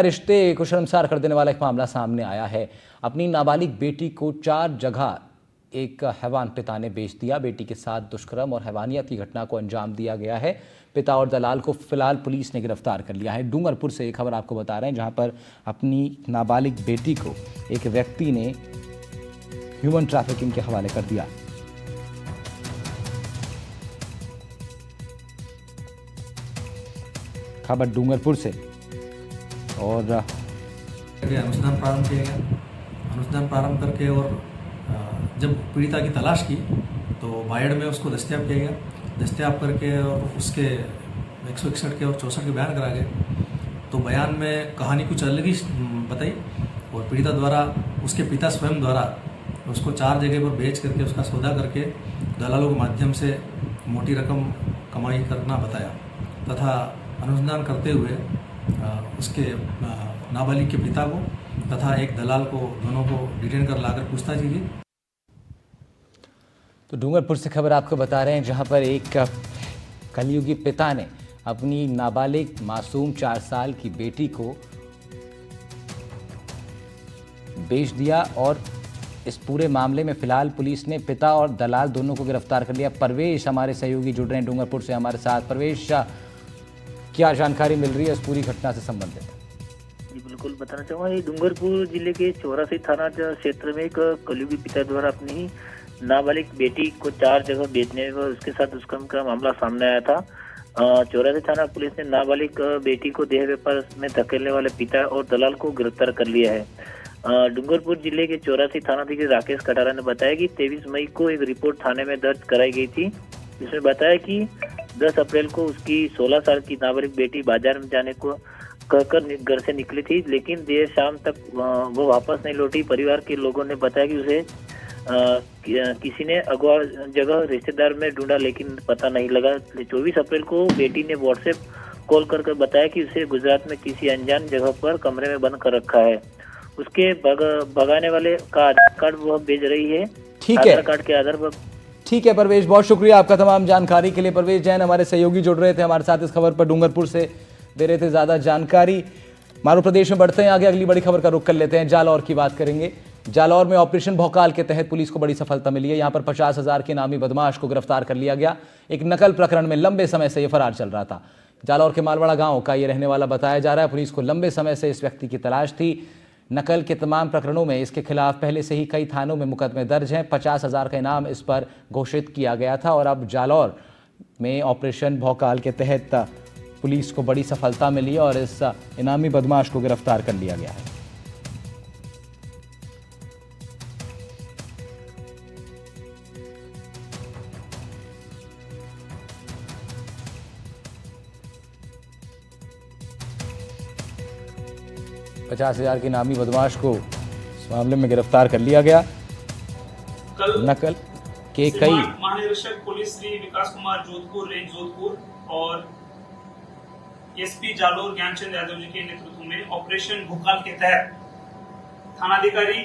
रिश्ते को शर्मसार कर देने वाला एक मामला सामने आया है। अपनी नाबालिग बेटी को 4 जगह एक हैवान पिता ने बेच दिया। बेटी के साथ दुष्कर्म और हैवानियत की घटना को अंजाम दिया गया है। पिता और दलाल को फिलहाल पुलिस ने गिरफ्तार कर लिया है। डूंगरपुर से एक खबर आपको बता रहे हैं, जहां पर अपनी नाबालिग बेटी को एक व्यक्ति ने ह्यूमन ट्रैफिकिंग के हवाले कर दिया। खबर डूंगरपुर से। और अनुसंधान प्रारंभ किया गया। अनुसंधान प्रारंभ करके और जब पीड़िता की तलाश की तो बायड में उसको दस्तयाब किया गया। दस्तयाब करके और उसके 161 के और 64 के बयान करा गए। तो बयान में कहानी कुछ अलग ही बताई और पीड़िता द्वारा उसके पिता स्वयं द्वारा उसको 4 जगह पर बेच करके उसका सौदा करके दलालों के माध्यम से मोटी रकम कमाई करना बताया तथा अनुसंधान करते हुए उसके नाबालिग के पिता को तथा एक दलाल को दोनों को डिटेन कर लाकर पूछताछ की। तो डूंगरपुर से खबर आपको बता रहे हैं, जहां पर एक कलयुगी पिता ने अपनी नाबालिग मासूम 4 साल की बेटी को बेच दिया। और इस पूरे मामले में फिलहाल पुलिस ने पिता और दलाल दोनों को गिरफ्तार कर लिया। परवेश हमारे सहयोगी जुड़ रहे हैं डूंगरपुर से हमारे साथ। परवेश, क्या जानकारी मिल रही है इस पूरी घटना से संबंधित? जी बिल्कुल बताना चाहूँगा। ये डूंगरपुर जिले के 84 थाना क्षेत्र में एक कलयुगी पिता द्वारा अपनी नाबालिग बेटी को 4 जगह बेचने व उसके साथ दुष्कर्म का मामला सामने आया था। 84 थाना पुलिस ने नाबालिग बेटी को देह व्यापार में धकेलने वाले पिता और दलाल को गिरफ्तार कर लिया है। डूंगरपुर जिले के 84 थानाधिकारी राकेश कटारा ने बताया कि 23 मई को एक रिपोर्ट थाने में दर्ज कराई गई थी, जिसमें बताया कि 10 अप्रैल को उसकी 16 साल की नाबालिग बेटी बाजार में जाने को कहकर घर से निकली थी, लेकिन देर शाम तक वो वापस नहीं लौटी। परिवार के लोगों ने बताया कि उसे किसी ने अगवा जगह रिश्तेदार में ढूंढा, लेकिन पता नहीं लगा। 24 अप्रैल को बेटी ने व्हाट्सएप कॉल कर बताया कि उसे गुजरात में किसी अनजान जगह पर कमरे में बंद कर रखा है। उसके भगाने वाले का आधार कार्ड वह भेज रही है। ठीक है, आधार कार्ड के आधार पर। ठीक है परवेश, बहुत शुक्रिया आपका तमाम जानकारी के लिए। परवेश जैन हमारे सहयोगी जुड़ रहे थे हमारे साथ इस खबर पर, डूंगरपुर से दे रहे थे ज्यादा जानकारी। मारू प्रदेश में बढ़ते हैं आगे, अगली बड़ी खबर का रुख कर लेते हैं। जालौर की बात करेंगे। जालौर में ऑपरेशन भौकाल के तहत पुलिस को बड़ी सफलता मिली है। यहां पर 50,000 के नामी बदमाश को गिरफ्तार कर लिया गया। एक नकल प्रकरण में लंबे समय से यह फरार चल रहा था। जालौर के मालवाड़ा गांव का यह रहने वाला बताया जा रहा है। पुलिस को लंबे समय से इस व्यक्ति की तलाश थी। नकल के तमाम प्रकरणों में इसके खिलाफ पहले से ही कई थानों में मुकदमे दर्ज हैं। 50,000 का इनाम इस पर घोषित किया गया था और अब जालौर में ऑपरेशन भौकाल के तहत पुलिस को बड़ी सफलता मिली और इस इनामी बदमाश को गिरफ्तार कर लिया गया है। $50,000 के इनामी बदमाश को इस मामले में गिरफ्तार कर लिया गया। नकल के कई महानिरीक्षक पुलिस श्री विकास कुमार जोधपुर रेंज जोधपुर और एसपी जालोर ज्ञानचंद यादव जी के नेतृत्व में ऑपरेशन भोकाल के तहत थानाधिकारी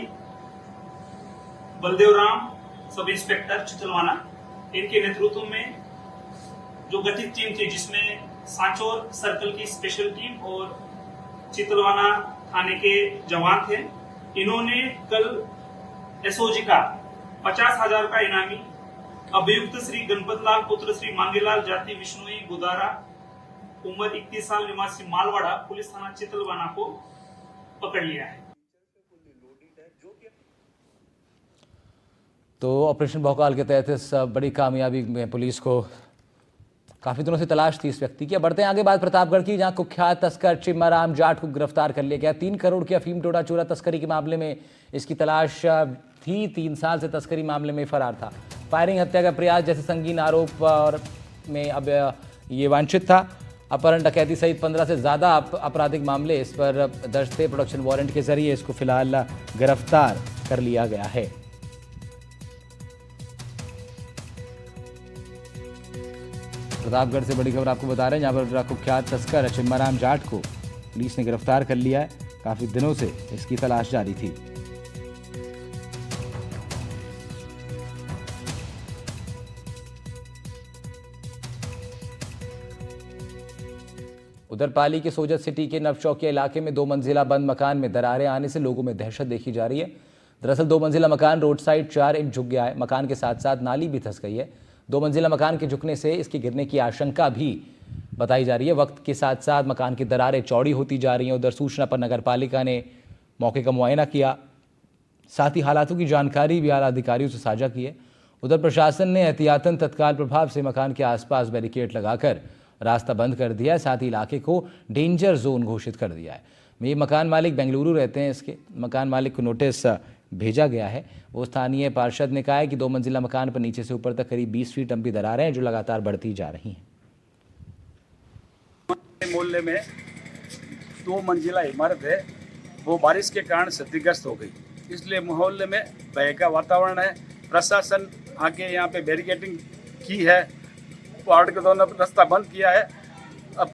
बलदेव राम, सब इंस्पेक्टर चितलवाना, इनके नेतृत्व में जो गठित टीम थी, जिसमें सांचौर सर्कल की स्पेशल टीम और चितलवाना थाने के जवान थे, इन्होंने कल एसओजी का 50,000 का इनामी अभियुक्त श्री गणपत लाल पुत्र श्री मांगेलाल जाति विष्णुई गुदारा उम्र 31 साल निवासी मालवाड़ा पुलिस थाना चितलवाना को पकड़ लिया है। तो ऑपरेशन भौकाल के तहत इस बड़ी कामयाबी में पुलिस को काफी दिनों से तलाश थी इस व्यक्ति की। बढ़ते हैं आगे बात प्रतापगढ़ की, जहां कुख्यात तस्कर चिम्माराम जाट को गिरफ्तार कर लिया गया। 3 करोड़ की अफीम टोडा चोरा तस्करी के मामले में इसकी तलाश थी। 3 साल से तस्करी मामले में फरार था। फायरिंग, हत्या का प्रयास जैसे संगीन आरोप और में अब ये वांछित था। अपहरण, डकैती सहित 15 से ज्यादा आपराधिक मामले इस पर दर्ज थे। प्रोडक्शन वारंट के जरिए इसको फिलहाल गिरफ्तार कर लिया गया है। प्रतापगढ़ से बड़ी खबर आपको बता रहे हैं, जहां पर कुख्यात तस्कर चिम्माराम जाट को पुलिस ने गिरफ्तार कर लिया है। काफी दिनों से इसकी तलाश जारी थी। उधर पाली के सोजत सिटी के नवचौकिया इलाके में 2 मंजिला बंद मकान में दरारें आने से लोगों में दहशत देखी जा रही है। दरअसल 2 मंजिला मकान रोड साइड 4 इंच झुक गया है। मकान के साथ साथ नाली भी धंस गई है। 2 मंजिला मकान के झुकने से इसके गिरने की आशंका भी बताई जा रही है। वक्त के साथ साथ मकान की दरारें चौड़ी होती जा रही हैं। उधर सूचना पर नगर पालिका ने मौके का मुआयना किया, साथ ही हालातों की जानकारी भी आला अधिकारियों से साझा की है। उधर प्रशासन ने एहतियातन तत्काल प्रभाव से मकान के आसपास बैरिकेड लगाकर रास्ता बंद कर दिया है, साथ ही इलाके को डेंजर जोन घोषित कर दिया है। ये मकान मालिक बेंगलुरु रहते हैं। इसके मकान मालिक को नोटिस भेजा गया है। वो स्थानीय पार्षद ने कहा है कि 2 मंजिला मकान पर नीचे से ऊपर तक करीब 20 फीट लंबी दरारें हैं जो लगातार बढ़ती जा रही हैं। मोहल्ले में 2 मंजिला इमारत है, वो बारिश के कारण क्षतिग्रस्त हो गई, इसलिए मोहल्ले में भय का वातावरण है। प्रशासन आके यहाँ पे बैरिकेडिंग की है, वार्ड के दोनों रास्ता बंद किया है